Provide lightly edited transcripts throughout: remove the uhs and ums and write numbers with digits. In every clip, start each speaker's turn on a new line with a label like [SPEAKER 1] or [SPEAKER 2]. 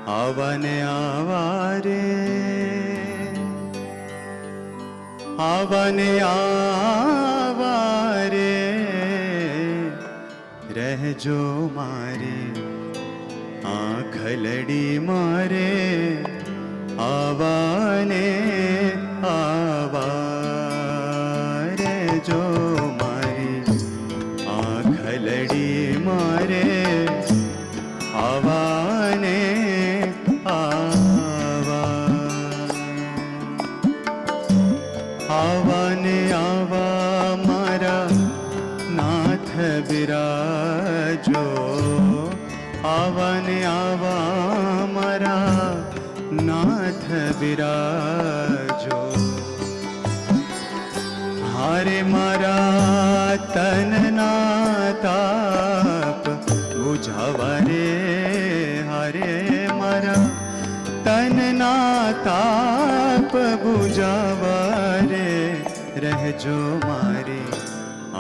[SPEAKER 1] આવને આવારે આવને આવારે રહેજો મારી આંખલડી મારે આવને આવારે જો મારી આંખલડી મારે આવને આવને આવા મારા નાથ બિરાજો આવને આવા મારા નાથ બિરાજો હારે મારા તનના તાપ બુઝાવા રે હારે મારા તનના તાપ બુઝાવા રે રહેજો મારી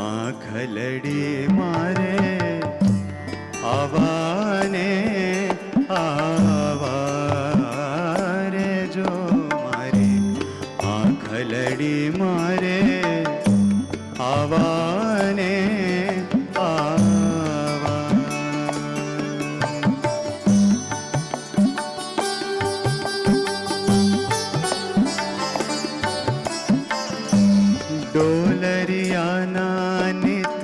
[SPEAKER 1] આંખલડી મારે આવને આવારે જો મારી આંખલડી મારે આવને ડોલરિયાના નિત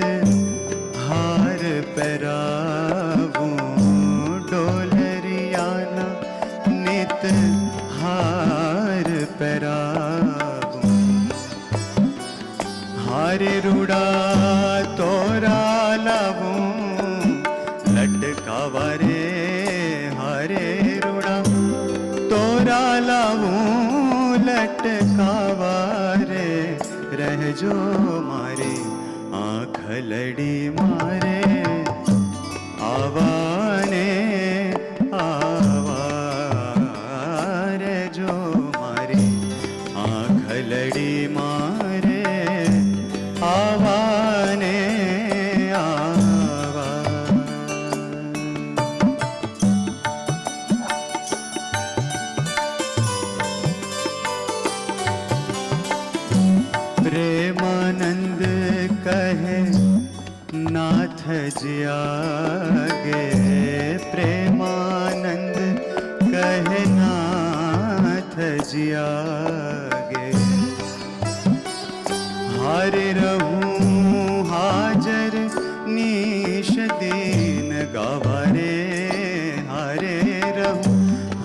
[SPEAKER 1] હાર પહેરાવું ડોલરિયાના નિત હાર પહેરાવું હારે રૂડા તોરા લાવું લટકાવા રે હારે રૂડા તોરા લાવું લટકાવા રે રહેજો મારી આંખલડી મારે આવને આવારે જો મારી આંખલડી મારે આવને પ્રેમાનંદ કહે નાથજી આગે પ્રેમાનંદ કહે નાથજી આગે હારે રહું હાજર નીશ દીન ગાવા રે હારે રહું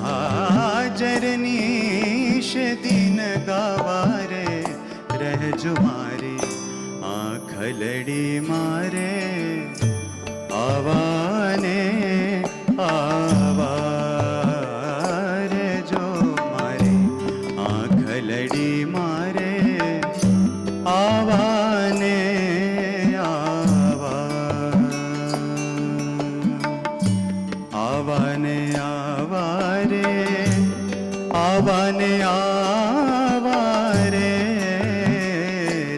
[SPEAKER 1] હાજર નીશ દીન ગાવા રે રહેજો મારી આંખલડી મારે આવને આવારે જો મારી આંખલડી મારે આવને આવને આવારે આવને આવારે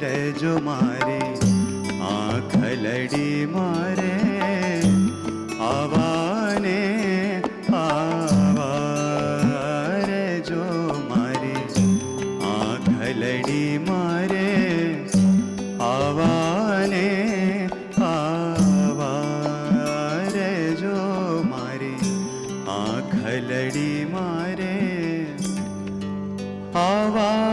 [SPEAKER 1] રહેજો મારી આંખલડી મારે આવને આવારે જો મારી આંખલડી મારે આવને આવારે જો મારી આંખલડી મારે આવા